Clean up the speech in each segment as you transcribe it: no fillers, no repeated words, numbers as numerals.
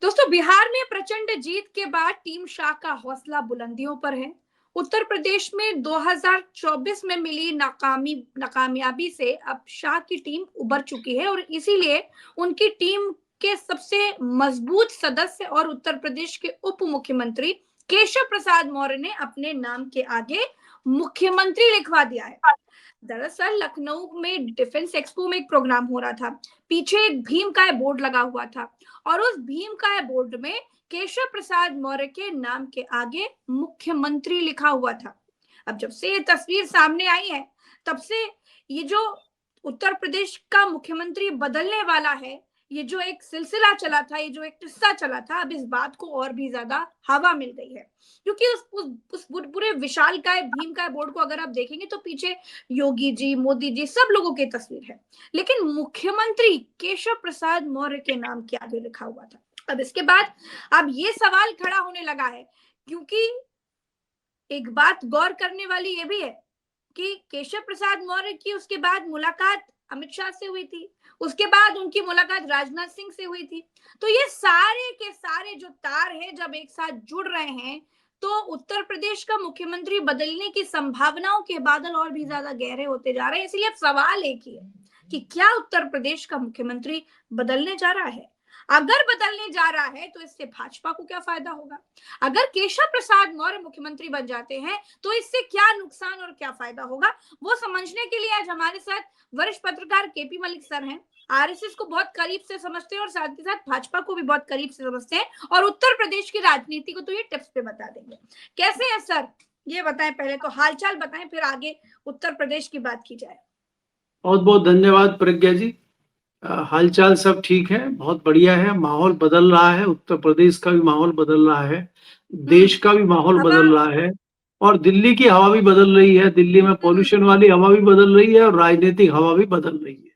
दोस्तों, बिहार में प्रचंड जीत के बाद टीम शाह का हौसला बुलंदियों पर है। उत्तर प्रदेश में 2024 में मिली नाकामयाबी से अब शाह की टीम उबर चुकी है और इसीलिए उनकी टीम के सबसे मजबूत सदस्य और उत्तर प्रदेश के उप मुख्यमंत्री केशव प्रसाद मौर्य ने अपने नाम के आगे मुख्यमंत्री लिखवा दिया है। दरअसल लखनऊ में डिफेंस एक्सपो में एक प्रोग्राम हो रहा था। पीछे एक भीम का बोर्ड लगा हुआ था और उस भीम का बोर्ड में केशव प्रसाद मौर्य के नाम के आगे मुख्यमंत्री लिखा हुआ था। अब जब से ये तस्वीर सामने आई है, तब से ये जो उत्तर प्रदेश का मुख्यमंत्री बदलने वाला है, ये जो एक सिलसिला चला था, ये जो एक किस्सा चला था, अब इस बात को और भी ज्यादा हवा मिल गई है। क्योंकि उस पूरे विशालकाय भीमकाय बोर्ड को अगर आप देखेंगे तो पीछे योगी जी, मोदी जी, सब लोगों की तस्वीर है, लेकिन मुख्यमंत्री केशव प्रसाद मौर्य के नाम के आगे लिखा हुआ था। अब इसके बाद अब ये सवाल खड़ा होने लगा है, क्योंकि एक बात गौर करने वाली ये भी है कि केशव प्रसाद मौर्य की उसके बाद मुलाकात अमित शाह से हुई थी, उसके बाद उनकी मुलाकात राजनाथ सिंह से हुई थी। तो ये सारे के सारे जो तार हैं जब एक साथ जुड़ रहे हैं, तो उत्तर प्रदेश का मुख्यमंत्री बदलने की संभावनाओं के बादल और भी ज्यादा गहरे होते जा रहे हैं। इसलिए अब सवाल एक ही है कि क्या उत्तर प्रदेश का मुख्यमंत्री बदलने जा रहा है? अगर बदलने जा रहा है तो इससे भाजपा को क्या फायदा होगा? अगर केशव प्रसाद मौर्य मुख्यमंत्री बन जाते हैं तो इससे क्या नुकसान और क्या फायदा होगा, वो समझने के लिए आज हमारे साथ वरिष्ठ पत्रकार केपी मलिक सर हैं। आरएसएस को बहुत करीब से समझते हैं और साथ ही साथ भाजपा को भी बहुत करीब से समझते हैं और उत्तर प्रदेश की राजनीति को तो ये टिप्स पे बता देंगे। कैसे हैं सर, ये बताएं, पहले तो हालचाल बताएं, फिर आगे उत्तर प्रदेश की बात की जाए। बहुत बहुत धन्यवाद प्रज्ञा जी। हालचाल सब ठीक है, बहुत बढ़िया है। माहौल बदल रहा है, उत्तर प्रदेश का भी माहौल बदल रहा है, देश का भी माहौल बदल रहा है और दिल्ली की हवा भी बदल रही है। दिल्ली में पॉल्यूशन वाली हवा भी बदल रही है और राजनीतिक हवा भी बदल रही है।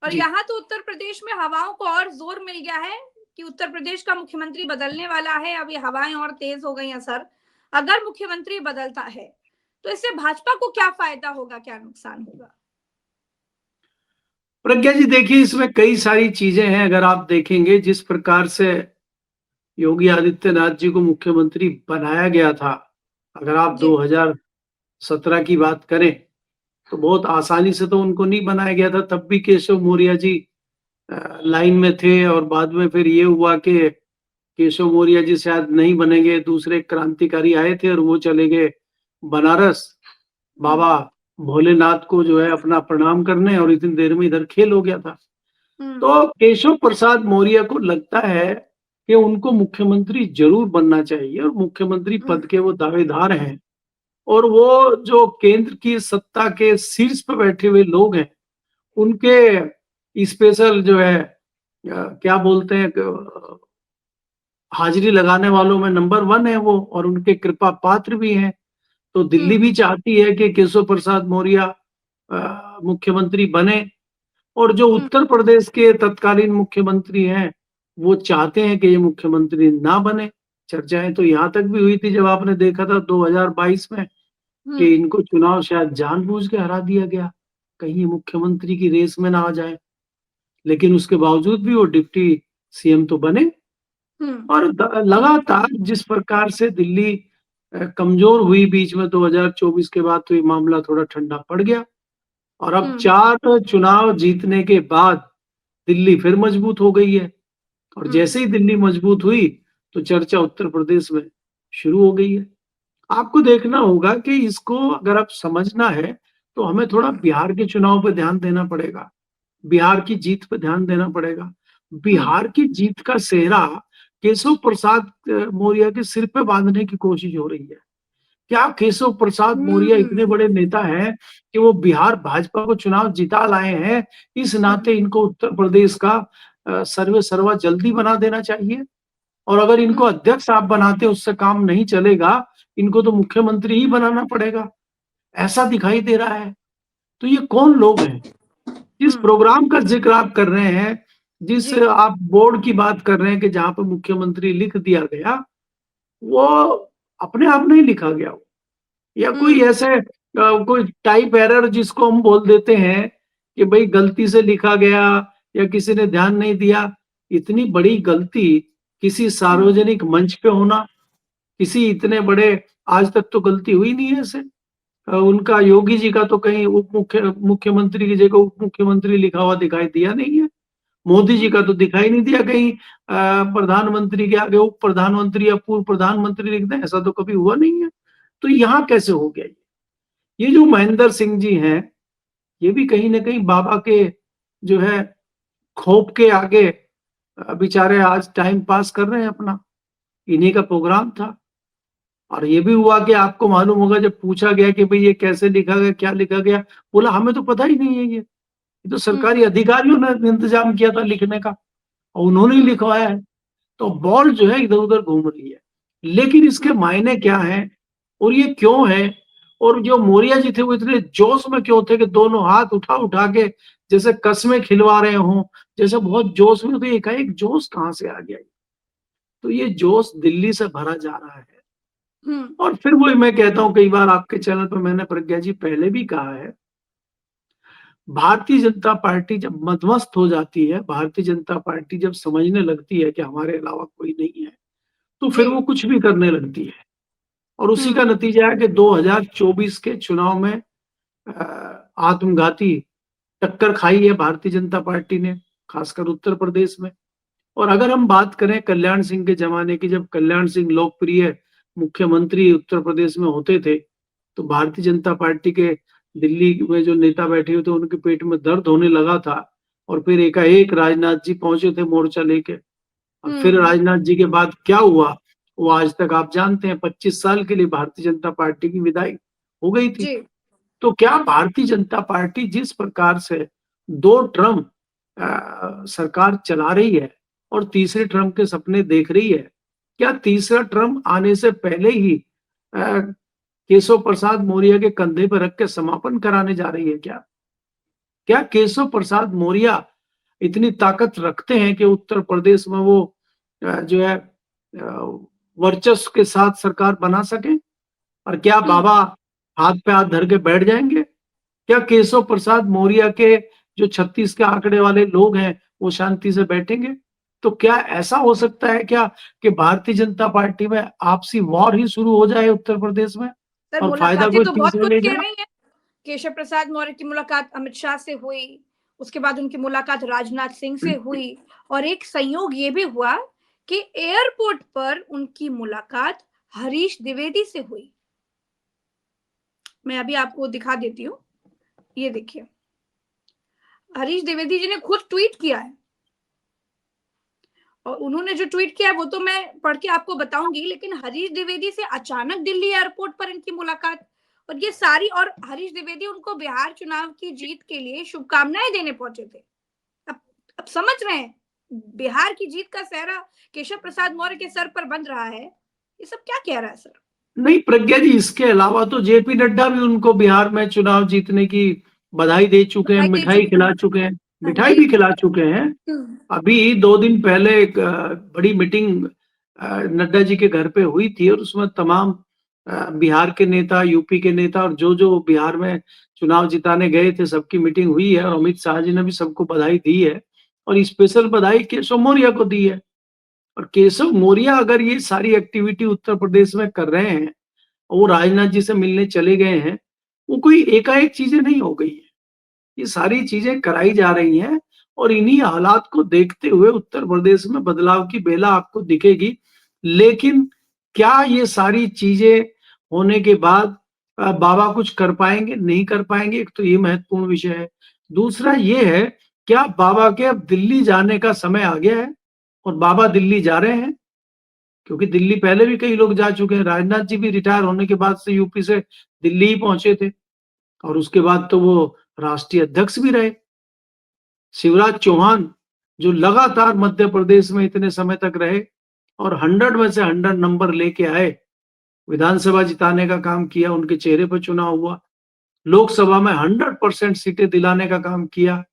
और यहाँ तो उत्तर प्रदेश में हवाओं को और जोर मिल गया है कि उत्तर प्रदेश का मुख्यमंत्री बदलने वाला है। अब ये हवाएं और तेज हो गई हैं सर। अगर मुख्यमंत्री बदलता है तो इससे भाजपा को क्या फायदा होगा, क्या नुकसान होगा? प्रज्ञा जी देखिए, इसमें कई सारी चीजें हैं। अगर आप देखेंगे जिस प्रकार से योगी आदित्यनाथ जी को मुख्यमंत्री बनाया गया था, अगर आप 2017 की बात करें तो बहुत आसानी से तो उनको नहीं बनाया गया था। तब भी केशव मौर्य जी लाइन में थे और बाद में फिर ये हुआ कि केशव मौर्य जी शायद नहीं बनेंगे, दूसरे क्रांतिकारी आए थे और वो चले गए बनारस बाबा भोलेनाथ को जो है अपना प्रणाम करने, और इतनी देर में इधर खेल हो गया था। तो केशव प्रसाद मौर्य को लगता है कि उनको मुख्यमंत्री जरूर बनना चाहिए और मुख्यमंत्री पद के वो दावेदार हैं और वो जो केंद्र की सत्ता के शीर्ष पर बैठे हुए लोग हैं उनके स्पेशल जो है क्या बोलते हैं, हाजिरी लगाने वालों में नंबर 1 है वो, और उनके कृपा पात्र भी हैं। तो दिल्ली भी चाहती है कि केशव प्रसाद मौर्य मुख्यमंत्री बने और जो उत्तर प्रदेश के तत्कालीन मुख्यमंत्री हैं वो चाहते हैं कि ये मुख्यमंत्री ना बने। चर्चाएं तो यहाँ तक भी हुई थी जब आपने देखा था 2022 में कि इनको चुनाव शायद जानबूझ के हरा दिया गया, कहीं मुख्यमंत्री की रेस में ना आ जाए, लेकिन उसके बावजूद भी वो डिप्टी सीएम तो बने। और लगातार जिस प्रकार से दिल्ली कमजोर हुई बीच में 2024 के बाद, तो ये मामला थोड़ा ठंडा पड़ गया और अब 4 चुनाव जीतने के बाद दिल्ली फिर मजबूत हो गई है। और जैसे ही दिल्ली मजबूत हुई तो चर्चा उत्तर प्रदेश में शुरू हो गई है। आपको देखना होगा कि इसको अगर आप समझना है तो हमें थोड़ा बिहार के चुनाव पर ध्यान देना पड़ेगा, बिहार की जीत पर ध्यान देना पड़ेगा। बिहार की जीत का सेहरा केशव प्रसाद मौर्य के सिर पे बांधने की कोशिश हो रही है। क्या केशव प्रसाद मौर्य इतने बड़े नेता हैं कि वो बिहार भाजपा को चुनाव जिता लाए हैं? इस नाते इनको उत्तर प्रदेश का सर्वे सर्वा जल्दी बना देना चाहिए और अगर इनको अध्यक्ष आप बनाते उससे काम नहीं चलेगा, इनको तो मुख्यमंत्री ही बनाना पड़ेगा, ऐसा दिखाई दे रहा है। तो ये कौन लोग हैं? जिस प्रोग्राम का जिक्र आप कर रहे हैं, जिस आप बोर्ड की बात कर रहे हैं कि जहां पर मुख्यमंत्री लिख दिया गया, वो अपने आप नहीं लिखा गया हो, या कोई ऐसे कोई टाइप एरर जिसको हम बोल देते हैं कि भाई गलती से लिखा गया या किसी ने ध्यान नहीं दिया। इतनी बड़ी गलती किसी सार्वजनिक मंच पे होना, किसी इतने बड़े, आज तक तो गलती हुई नहीं है ऐसे। उनका योगी जी का तो कहीं मुख्यमंत्री की जगह उप मुख्यमंत्री लिखा हुआ दिखाई दिया नहीं है। मोदी जी का तो दिखाई नहीं दिया कहीं प्रधानमंत्री के आगे उप प्रधानमंत्री या पूर्व प्रधानमंत्री लिख दें, ऐसा तो कभी हुआ नहीं है। तो यहाँ कैसे हो गया ये जो महेंद्र सिंह जी हैं, ये भी कहीं ना कहीं बाबा के जो है खौफ के आगे बेचारे आज टाइम पास कर रहे हैं अपना। इन्हीं का प्रोग्राम था। और ये भी हुआ कि आपको मालूम होगा, जब पूछा गया कि भाई ये कैसे लिखा गया, क्या लिखा गया, बोला हमें तो पता ही नहीं है, ये तो सरकारी अधिकारियों ने इंतजाम किया था लिखने का और उन्होंने ही लिखवाया है। तो बॉल जो है इधर उधर घूम रही है, लेकिन इसके मायने क्या है और ये क्यों है। और जो मौर्य जी थे वो इतने जोश में क्यों थे कि दोनों हाथ उठा उठा के जैसे कस्में खिलवा रहे हों, जैसे बहुत जोश में। तो एकाएक जोश कहाँ से आ गया। तो ये जोश दिल्ली से भरा जा रहा है। और फिर वही मैं कहता हूं, कई बार आपके चैनल पर मैंने प्रज्ञा जी पहले भी कहा है, भारतीय जनता पार्टी जब मदमस्त हो जाती है, भारतीय जनता पार्टी जब समझने लगती है कि हमारे अलावा कोई नहीं है, तो फिर वो कुछ भी करने लगती है। और उसी का नतीजा है कि 2024 के चुनाव में आत्मघाती टक्कर खाई है भारतीय जनता पार्टी ने, खासकर उत्तर प्रदेश में। और अगर हम बात करें कल्याण सिंह के जमाने की, जब कल्याण सिंह लोकप्रिय मुख्यमंत्री उत्तर प्रदेश में होते थे, तो भारतीय जनता पार्टी के दिल्ली में जो नेता बैठे हुए थे उनके पेट में दर्द होने लगा था। और फिर एकाएक राजनाथ जी पहुंचे थे मोर्चा लेके। और फिर राजनाथ जी के बाद क्या हुआ वो आज तक आप जानते हैं। 25 साल के लिए भारतीय जनता पार्टी की विदाई हो गई थी। तो क्या भारतीय जनता पार्टी जिस प्रकार से 2 टर्म सरकार चला रही है और तीसरे टर्म के सपने देख रही है, क्या तीसरा टर्म आने से पहले ही केशव प्रसाद मौर्य के कंधे पर रख के समापन कराने जा रही है। क्या केशव प्रसाद मौर्य इतनी ताकत रखते हैं कि उत्तर प्रदेश में वो जो है वर्चस्व के साथ सरकार बना सके। और क्या बाबा हाथ पे हाथ धर के बैठ जाएंगे। क्या केशव प्रसाद मौर्य के जो 36 के आंकड़े वाले लोग हैं वो शांति से बैठेंगे। तो क्या ऐसा हो सकता है क्या कि भारतीय जनता पार्टी में आपसी वॉर ही शुरू हो जाए उत्तर प्रदेश में और फायदा कोई तो बहुत तीसरे कुछ ले कह जाए। रही है। केशव प्रसाद मौर्य की मुलाकात अमित शाह से हुई, उसके बाद उनकी मुलाकात राजनाथ सिंह से हुई, और एक संयोग ये भी हुआ कि एयरपोर्ट पर उनकी मुलाकात हरीश द्विवेदी से हुई। मैं अभी आपको दिखा देती हूँ, ये देखिए, हरीश द्विवेदी जी ने खुद ट्वीट किया है। और उन्होंने जो ट्वीट किया वो तो मैं पढ़ के आपको बताऊंगी, लेकिन हरीश द्विवेदी से अचानक दिल्ली एयरपोर्ट पर इनकी मुलाकात, और ये सारी, और हरीश द्विवेदी उनको बिहार चुनाव की जीत के लिए शुभकामनाएं देने पहुंचे थे। अब समझ रहे हैं, बिहार की जीत का सेहरा केशव प्रसाद मौर्य के सर पर बन रहा है। ये सब क्या कह रहा है सर? नहीं प्रज्ञा जी, इसके अलावा तो जेपी नड्डा भी उनको बिहार में चुनाव जीतने की बधाई दे चुके हैं, मिठाई खिला चुके हैं, मिठाई भी खिला चुके हैं। अभी 2 दिन पहले एक बड़ी मीटिंग नड्डा जी के घर पे हुई थी और उसमें तमाम बिहार के नेता, यूपी के नेता और जो बिहार में चुनाव जिताने गए थे सबकी मीटिंग हुई है। और अमित शाह जी ने भी सबको बधाई दी है और स्पेशल बधाई केशव मौर्य को दी है। और केशव मौर्य अगर ये सारी एक्टिविटी उत्तर प्रदेश में कर रहे हैं, वो राजनाथ जी से मिलने चले गए हैं, वो कोई एकाएक चीजें नहीं हो गई है, ये सारी चीजें कराई जा रही हैं। और इन्हीं हालात को देखते हुए उत्तर प्रदेश में बदलाव की बेला आपको दिखेगी। लेकिन क्या ये सारी चीजें होने के बाद बाबा कुछ कर पाएंगे, नहीं कर पाएंगे, एक तो ये महत्वपूर्ण विषय है। दूसरा ये है, क्या बाबा के अब दिल्ली जाने का समय आ गया है और बाबा दिल्ली जा रहे हैं। क्योंकि दिल्ली पहले भी कई लोग जा चुके हैं। राजनाथ जी भी रिटायर होने के बाद से यूपी से दिल्ली ही पहुंचे थे और उसके बाद तो वो राष्ट्रीय अध्यक्ष भी रहे। शिवराज चौहान जो लगातार मध्य प्रदेश में इतने समय तक रहे और 100 में से 100 नंबर लेके आए, विधानसभा जिताने का काम किया, उनके चेहरे पर चुनाव हुआ, लोकसभा में 100% सीटें दिलाने का काम किया,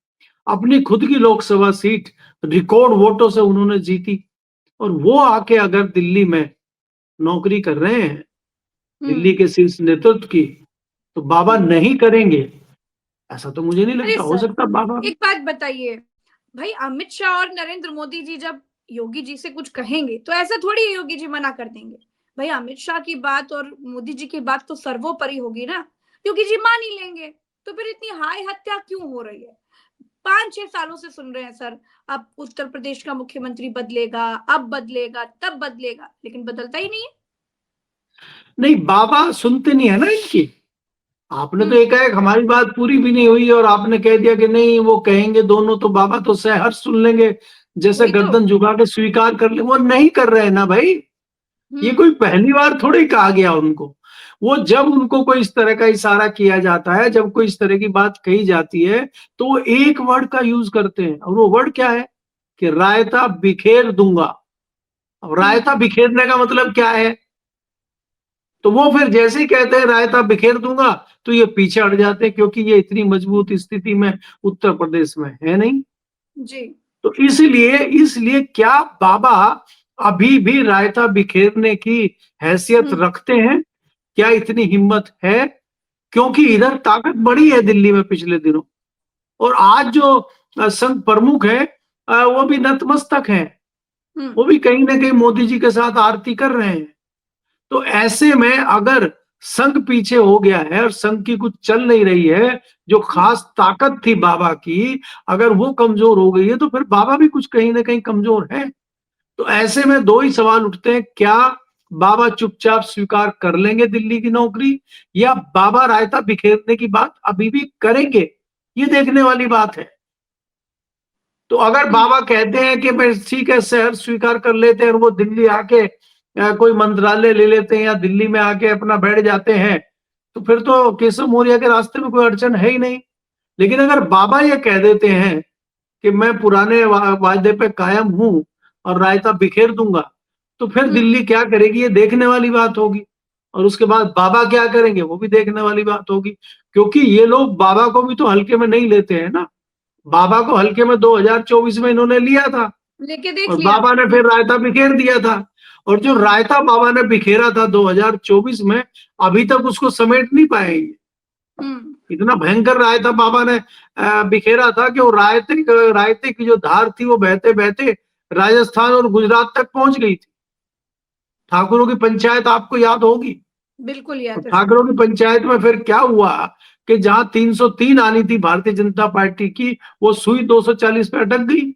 अपनी खुद की लोकसभा सीट रिकॉर्ड वोटों से उन्होंने जीती। और वो आके अगर दिल्ली में नौकरी कर रहे हैं दिल्ली के शीर्ष नेतृत्व की, तो बाबा नहीं करेंगे ऐसा तो मुझे नहीं लगता। हो सकता बाबा। एक बात बताइए भाई, अमित शाह और नरेंद्र मोदी जी जब योगी जी से कुछ कहेंगे तो ऐसा थोड़ी है योगी जी मना कर देंगे। भाई अमित शाह की बात और मोदी जी की बात तो सर्वोपरि होगी ना, योगी जी मान ही लेंगे। तो फिर इतनी हाय हत्या क्यों हो रही है? 5-6 सालों से सुन रहे हैं सर, अब उत्तर प्रदेश का मुख्यमंत्री बदलेगा, अब बदलेगा, तब बदलेगा, लेकिन बदलता ही नहीं है। नहीं, बाबा सुनते नहीं है ना इनकी। आपने तो हम्म। एकाएक हमारी बात पूरी भी नहीं हुई और आपने कह दिया कि नहीं वो कहेंगे दोनों, तो बाबा तो सहर्ष सुन लेंगे, जैसे वही तो। गर्दन झुका के स्वीकार कर ले। वो नहीं कर रहे हैं ना भाई। ये हम्म। कोई पहली बार थोड़ी कहा गया उनको। वो जब उनको कोई इस तरह का इशारा किया जाता है, जब कोई इस तरह की बात कही जाती है, तो वो एक वर्ड का यूज करते हैं, और वो वर्ड क्या है कि रायता बिखेर दूंगा। अब रायता हम्म। बिखेरने का मतलब क्या है? तो वो फिर जैसे ही कहते हैं रायता बिखेर दूंगा, तो ये पीछे हट जाते हैं, क्योंकि ये इतनी मजबूत स्थिति में उत्तर प्रदेश में है नहीं। जी। तो इसलिए इसलिए क्या बाबा अभी भी रायता बिखेरने की हैसियत हम्म। रखते हैं? क्या इतनी हिम्मत है? क्योंकि हम्म। इधर ताकत बढ़ी है दिल्ली में पिछले दिनों, और आज जो संघ प्रमुख है वो भी नतमस्तक है। हम्म। वो भी कहीं ना कहीं मोदी जी के साथ आरती कर रहे हैं। तो ऐसे में अगर संघ पीछे हो गया है और संघ की कुछ चल नहीं रही है, जो खास ताकत थी बाबा की, अगर वो कमजोर हो गई है, तो फिर बाबा भी कुछ कहीं ना कहीं कमजोर है। तो ऐसे में दो ही सवाल उठते हैं, क्या बाबा चुपचाप स्वीकार कर लेंगे दिल्ली की नौकरी, या बाबा रायता बिखेरने की बात अभी भी करेंगे? ये देखने वाली बात है। तो अगर हम्म। बाबा कहते हैं कि मैं ठीक है शहर स्वीकार कर लेते हैं और वो दिल्ली आके कोई मंत्रालय ले लेते हैं या दिल्ली में आके अपना बैठ जाते हैं, तो फिर तो केशव मौर्य के रास्ते में कोई अड़चन है ही नहीं। लेकिन अगर बाबा ये कह देते हैं कि मैं पुराने वायदे पे कायम हूं और रायता बिखेर दूंगा, तो फिर हम्म। दिल्ली क्या करेगी, ये देखने वाली बात होगी। और उसके बाद बाबा क्या करेंगे, वो भी देखने वाली बात होगी। क्योंकि ये लोग बाबा को भी तो हल्के में नहीं लेते हैं ना। बाबा को हल्के में 2024 में इन्होंने लिया था, लेके देख और लिया। बाबा ने फिर रायता बिखेर दिया था। और जो हम्म। रायता बाबा ने बिखेरा था 2024 में, अभी तक उसको समेट नहीं पाएंगे। हम्म। इतना भयंकर रायता बाबा ने बिखेरा था कि वो रायते रायते की जो धार थी वो बहते बहते राजस्थान और गुजरात तक पहुंच गई थी। ठाकुरों की पंचायत आपको याद होगी। बिल्कुल तो याद है सर। ठाकरों की पंचायत में फिर क्या हुआ कि जहां 303 आनी थी भारतीय जनता पार्टी की, वो सुई 240 पे अटक गई।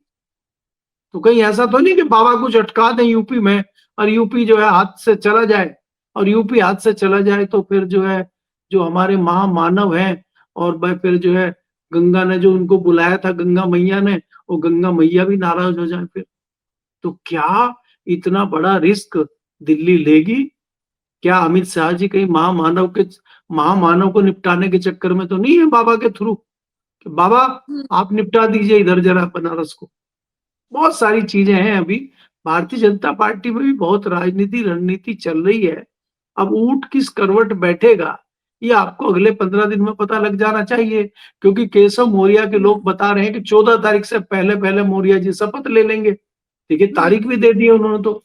तो कहीं ऐसा तो नहीं कि बाबा कुछ अटका दें यूपी में, और यूपी जो है हाथ से चला जाए। और यूपी हाथ से चला जाए तो फिर जो है, जो हमारे महामानव हैं, और वह फिर जो है गंगा ने जो उनको बुलाया था, गंगा मैया ने, वो गंगा मैया भी नाराज हो जाए फिर। तो क्या इतना बड़ा रिस्क दिल्ली लेगी? क्या अमित शाह जी कहीं महामानव को निपटाने के चक्कर में तो नहीं है बाबा के थ्रू, कि बाबा हम्म। आप निपटा दीजिए इधर जरा बनारस को? बहुत सारी चीजें हैं अभी। भारतीय जनता पार्टी में भी बहुत राजनीति रणनीति चल रही है। अब ऊंट किस करवट बैठेगा, ये आपको अगले 15 दिन में पता लग जाना चाहिए। क्योंकि केशव मौर्य के हम्म। लोग बता रहे हैं कि 14 तारीख से पहले पहले मौर्य जी शपथ ले लेंगे। देखिए हम्म। तारीख भी दे दी है उन्होंने। तो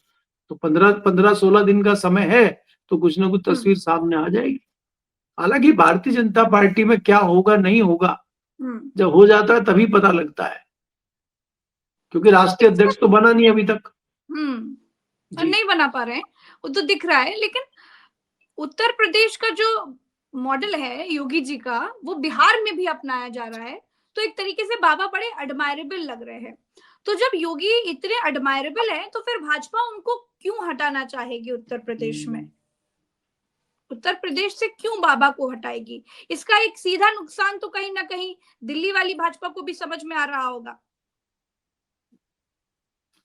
15-16 दिन का समय है, तो कुछ ना कुछ हम्म। तस्वीर सामने आ जाएगी। हालांकि भारतीय जनता पार्टी में क्या होगा नहीं होगा, हम्म। जब हो जाता है तभी पता लगता है, क्योंकि राष्ट्रीय इसका। अध्यक्ष तो बना नहीं अभी तक। और जी। नहीं बना पा रहे हैं, वो तो दिख रहा है। लेकिन उत्तर प्रदेश का जो मॉडल है योगी जी का, वो बिहार में भी अपनाया जा रहा है। तो एक तरीके से बाबा बड़े एडमायरेबल लग रहे हैं। तो जब योगी इतने एडमायरेबल हैं, तो फिर भाजपा उनको क्यों हटाना चाहेगी उत्तर प्रदेश में? उत्तर प्रदेश से क्यों बाबा को हटाएगी? इसका एक सीधा नुकसान तो कहीं ना कहीं दिल्ली वाली भाजपा को भी समझ में आ रहा होगा।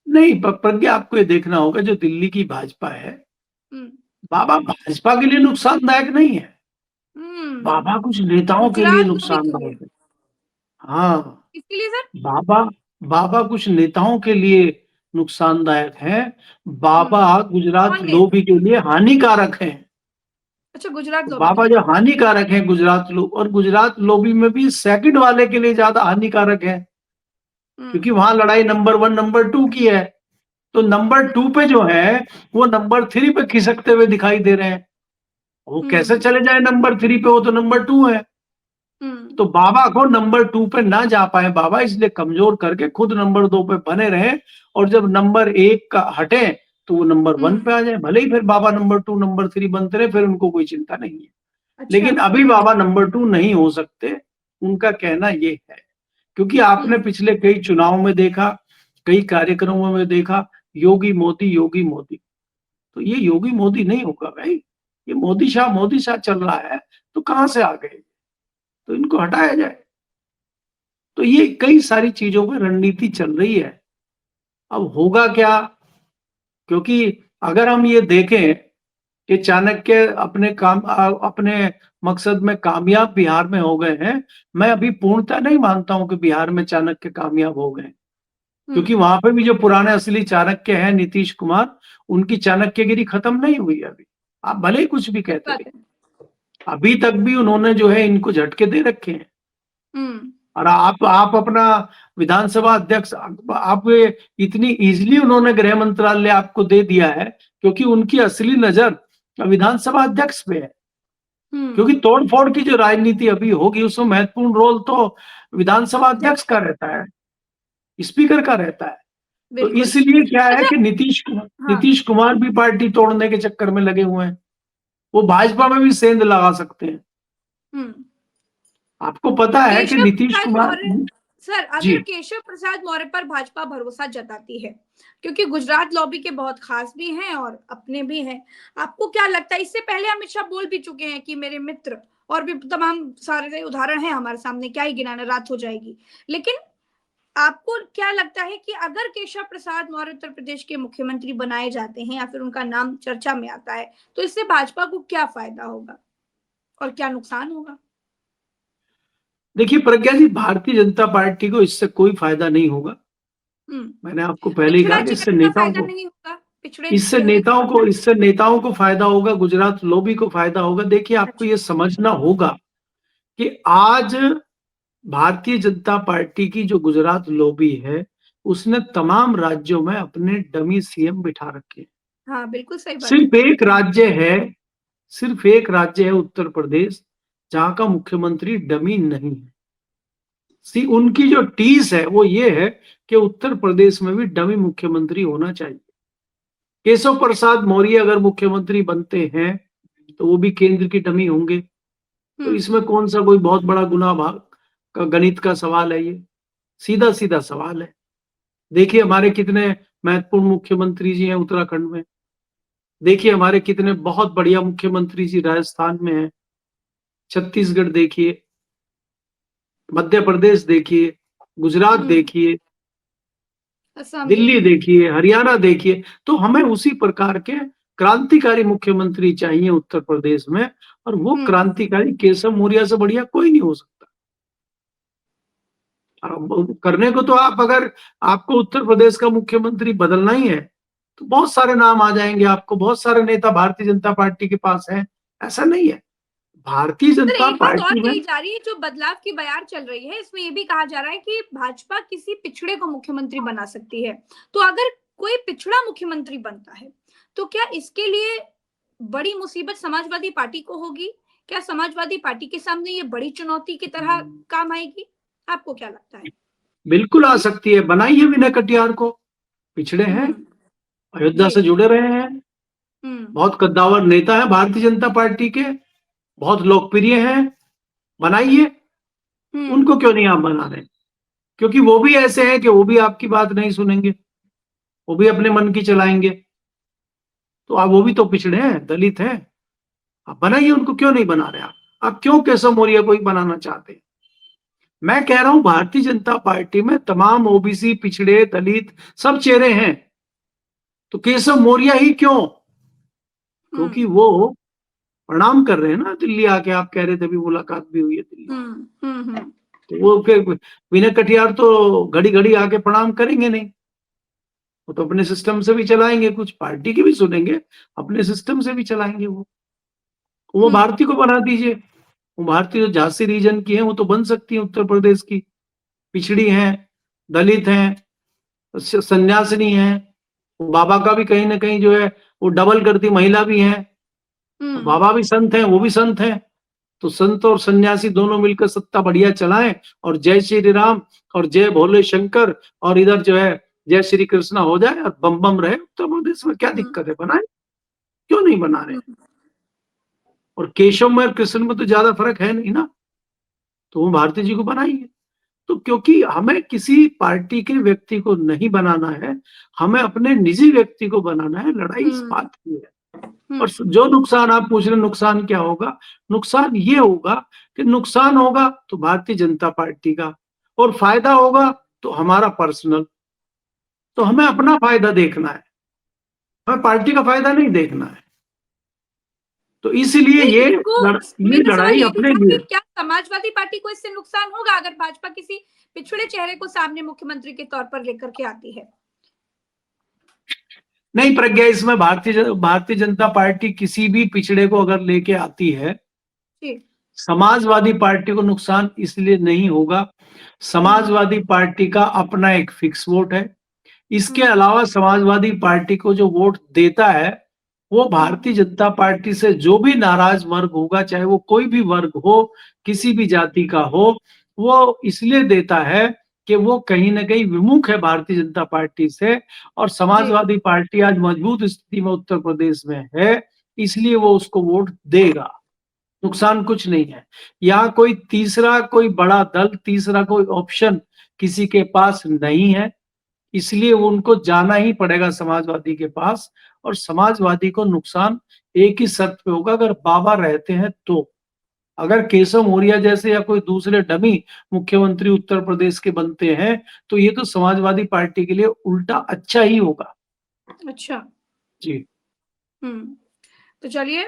नहीं, प्रज्ञा आपको ये देखना होगा, जो दिल्ली की भाजपा है, हम्म। बाबा भाजपा के लिए नुकसानदायक नहीं है। बाबा हम्म। कुछ नेताओं के लिए गुजरात लॉबी के लिए। नुकसानदायक है। हाँ, किसके लिए सर? बाबा बाबा कुछ नेताओं के लिए नुकसानदायक है। बाबा गुजरात कौन ने? लोबी के लिए हानिकारक है। अच्छा, गुजरात तो लॉबी के बाबा लिए। जो हानिकारक है गुजरात लोग, और गुजरात लोबी में भी सेकंड वाले के लिए ज्यादा हानिकारक है। हम्म। क्योंकि वहां लड़ाई नंबर 1 नंबर 2 की है। तो नंबर 2 पे जो है, वो नंबर 3 पे खिसकते हुए दिखाई दे रहे हैं। वो कैसे हम्म। चले जाए नंबर 3 पे, वो तो नंबर 2 है। तो बाबा को नंबर 2 पे ना जा पाए बाबा, इसलिए कमजोर करके खुद नंबर 2 पे बने रहे, और जब नंबर 1 का हटे तो वो नंबर 1 पे आ जाए। भले ही फिर बाबा नंबर 2 नंबर 3 बनते रहे, फिर उनको कोई चिंता नहीं है। अच्छा। लेकिन अभी बाबा नंबर 2 नहीं हो सकते, उनका कहना ये है। क्योंकि आपने पिछले कई चुनाव में देखा, कई कार्यक्रमों में देखा, योगी मोदी योगी मोदी। तो ये योगी मोदी नहीं होगा भाई, ये मोदी शाह चल रहा है। तो कहां से आ गए? तो इनको हटाया जाए। तो ये कई सारी चीजों पर रणनीति चल रही है। अब होगा क्या? क्योंकि अगर हम ये देखें कि चाणक्य अपने मकसद में कामयाब बिहार में हो गए हैं, मैं अभी पूर्णतः नहीं मानता हूं कि बिहार में चाणक्य कामयाब हो गए, क्योंकि वहां पे भी जो पुराने असली चाणक्य हैं नीतीश कुमार, उनकी चाणक्यगिरी खत्म नहीं हुई अभी। आप भले ही कुछ भी कहते रहिए, अभी तक भी उन्होंने जो है इनको झटके दे रखे हैं। और आप अपना विधानसभा अध्यक्ष, आप इतनी इजीली उन्होंने गृह मंत्रालय आपको दे दिया है, क्योंकि उनकी असली नजर विधानसभा अध्यक्ष पे है। क्योंकि तोड़फोड़ की जो राजनीति अभी होगी, उसमें महत्वपूर्ण रोल तो विधानसभा अध्यक्ष का रहता है, स्पीकर का रहता है। तो इसलिए क्या है कि नीतीश कुमार भी पार्टी तोड़ने के चक्कर में लगे हुए हैं। वो भाजपा में भी सेंध लगा सकते हैं। आपको पता है कि नीतीश कुमार सर, अगर केशव प्रसाद मौर्य पर भाजपा भरोसा जताती है, क्योंकि गुजरात लॉबी के बहुत खास भी हैं और अपने भी हैं, आपको क्या लगता है? इससे पहले अमित शाह बोल भी चुके हैं कि मेरे मित्र, और भी तमाम सारे उदाहरण हैं हमारे सामने, क्या ही गिनाना, रात हो जाएगी। लेकिन आपको क्या लगता है कि अगर केशव प्रसाद मौर्य उत्तर प्रदेश के मुख्यमंत्री बनाए जाते हैं या फिर उनका नाम चर्चा में आता है, तो इससे भाजपा को क्या फायदा होगा और क्या नुकसान होगा? देखिए प्रज्ञा जी, भारतीय जनता पार्टी को इससे कोई फायदा नहीं होगा। मैंने आपको पहले ही कहा कि इससे नेताओं को फायदा होगा, गुजरात लॉबी को फायदा होगा। देखिए आपको ये समझना होगा कि आज भारतीय जनता पार्टी की जो गुजरात लॉबी है, उसने तमाम राज्यों में अपने डमी सीएम बिठा रखे हैं। हाँ, बिल्कुल सही बात। सिर्फ एक राज्य है उत्तर प्रदेश, जहां का मुख्यमंत्री डमी नहीं है। उनकी जो टीस है वो ये है कि उत्तर प्रदेश में भी डमी मुख्यमंत्री होना चाहिए। केशव प्रसाद मौर्य अगर मुख्यमंत्री बनते हैं तो वो भी केंद्र की डमी होंगे। तो इसमें कौन सा कोई बहुत बड़ा गुना भाग का गणित का सवाल है? ये सीधा सीधा सवाल है। देखिए हमारे कितने महत्वपूर्ण मुख्यमंत्री जी हैं उत्तराखंड में, देखिए हमारे कितने बहुत बढ़िया मुख्यमंत्री जी राजस्थान में हैं, छत्तीसगढ़ देखिए, मध्य प्रदेश देखिए, गुजरात देखिए, दिल्ली देखिए, हरियाणा देखिए। तो हमें उसी प्रकार के क्रांतिकारी मुख्यमंत्री चाहिए उत्तर प्रदेश में, और वो क्रांतिकारी केशव मौर्य से बढ़िया कोई नहीं हो सकता। करने को तो अगर आपको उत्तर प्रदेश का मुख्यमंत्री बदलना ही है तो बहुत सारे नाम आ जाएंगे, आपको बहुत सारे नेता भारतीय जनता पार्टी के पास हैं। ऐसा नहीं है। भारतीय जनता पार्टी में जा रही है जो बदलाव की बयार चल रही है, इसमें ये भी कहा जा रहा है कि भाजपा किसी पिछड़े को मुख्यमंत्री बना सकती है। तो अगर कोई पिछड़ा मुख्यमंत्री बनता है तो क्या इसके लिए बड़ी मुसीबत समाजवादी पार्टी को होगी? क्या समाजवादी पार्टी के सामने ये बड़ी चुनौती की तरह काम आएगी? आपको क्या लगता है? बिल्कुल आ सकती है। बनाइए विनय कटियार को, पिछड़े हैं, अयोध्या से जुड़े रहे हैं, बहुत कद्दावर नेता है भारतीय जनता पार्टी के, बहुत लोकप्रिय हैं, बनाइए। उनको क्यों नहीं आप बना रहे? क्योंकि वो भी ऐसे हैं कि वो भी आपकी बात नहीं सुनेंगे, वो भी अपने मन की चलाएंगे। तो आप, वो भी तो पिछड़े हैं, दलित हैं, आप बनाइए। उनको क्यों नहीं बना रहे आप क्यों केशव मौर्य को ही बनाना चाहते हैं? मैं कह रहा हूं भारतीय जनता पार्टी में तमाम ओबीसी, पिछड़े, दलित सब चेहरे हैं, तो केशव मौर्य ही क्यों? क्योंकि वो प्रणाम कर रहे हैं ना दिल्ली आके। आप कह रहे थे, अभी मुलाकात भी हुई है दिल्ली। तो वो फिर विनय कटियार तो घड़ी घड़ी आके प्रणाम करेंगे नहीं, वो तो अपने सिस्टम से भी चलाएंगे, कुछ पार्टी की भी सुनेंगे, अपने सिस्टम से भी चलाएंगे। वो भारती को बना दीजिए। वो भारतीय जो झांसी रीजन की है वो तो बन सकती है उत्तर प्रदेश की, पिछड़ी हैं, दलित हैं, सन्यासिनी हैं, बाबा का भी कहीं ना कहीं जो है वो डबल करती महिला भी हैं, बाबा भी संत हैं, वो भी संत हैं। तो संत और सन्यासी दोनों मिलकर सत्ता बढ़िया चलाएं और जय श्री राम और जय भोले शंकर और इधर जो है जय श्री कृष्णा हो जाए और बम बम रहे उत्तर प्रदेश में। क्या दिक्कत है, बनाए, क्यों नहीं बना रहे? और केशव में और कृष्ण में तो ज्यादा फर्क है नहीं ना, तो वो भारती जी को बनाइए। तो क्योंकि हमें किसी पार्टी के व्यक्ति को नहीं बनाना है, हमें अपने निजी व्यक्ति को बनाना है। लड़ाई इस बात की है। और जो नुकसान आप पूछ रहे, नुकसान क्या होगा? नुकसान ये होगा कि नुकसान होगा तो भारतीय जनता पार्टी का, और फायदा होगा तो हमारा पर्सनल। तो हमें अपना फायदा देखना है, हमें पार्टी का फायदा नहीं देखना है। तो इसलिए ये मेरा सवाल लड़ाई ये भी अपने था लिए। कि क्या समाजवादी पार्टी को इससे नुकसान होगा अगर भाजपा किसी पिछड़े चेहरे को सामने मुख्यमंत्री के तौर पर लेकर के आती है? नहीं प्रज्ञा, इसमें भारतीय जनता पार्टी किसी भी पिछड़े को अगर लेके आती है, समाजवादी पार्टी को नुकसान इसलिए नहीं होगा। समाजवादी पार्टी का अपना एक फिक्स वोट है। इसके अलावा समाजवादी पार्टी को जो वोट देता है वो भारतीय जनता पार्टी से जो भी नाराज वर्ग होगा, चाहे वो कोई भी वर्ग हो, किसी भी जाति का हो, वो इसलिए देता है कि वो कहीं ना कहीं विमुख है भारतीय जनता पार्टी से। और समाजवादी पार्टी आज मजबूत स्थिति में उत्तर प्रदेश में है, इसलिए वो उसको वोट देगा। नुकसान कुछ नहीं है। यहाँ कोई तीसरा, कोई बड़ा दल, तीसरा कोई ऑप्शन किसी के पास नहीं है, इसलिए वो उनको जाना ही पड़ेगा समाजवादी के पास। और समाजवादी को नुकसान एक ही शर्त पे होगा, अगर बाबा रहते हैं तो। अगर केशव मौर्य जैसे या कोई दूसरे डमी मुख्यमंत्री उत्तर प्रदेश के बनते हैं तो ये तो समाजवादी पार्टी के लिए उल्टा अच्छा ही होगा। अच्छा जी। तो चलिए,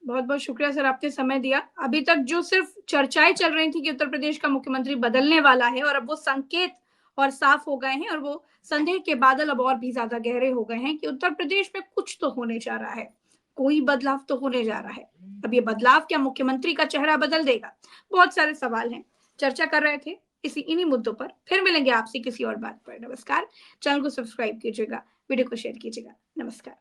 बहुत बहुत शुक्रिया सर, आपने समय दिया। अभी तक जो सिर्फ चर्चाएं चल रही थी कि उत्तर प्रदेश का मुख्यमंत्री बदलने वाला है, और अब वो संकेत और साफ हो गए हैं, और वो संदेह के बादल अब और भी ज्यादा गहरे हो गए हैं कि उत्तर प्रदेश में कुछ तो होने जा रहा है, कोई बदलाव तो होने जा रहा है। अब ये बदलाव क्या मुख्यमंत्री का चेहरा बदल देगा? बहुत सारे सवाल हैं, चर्चा कर रहे थे इन्हीं मुद्दों पर। फिर मिलेंगे आपसे किसी और बात पर। नमस्कार, चैनल को सब्सक्राइब कीजिएगा, वीडियो को शेयर कीजिएगा। नमस्कार।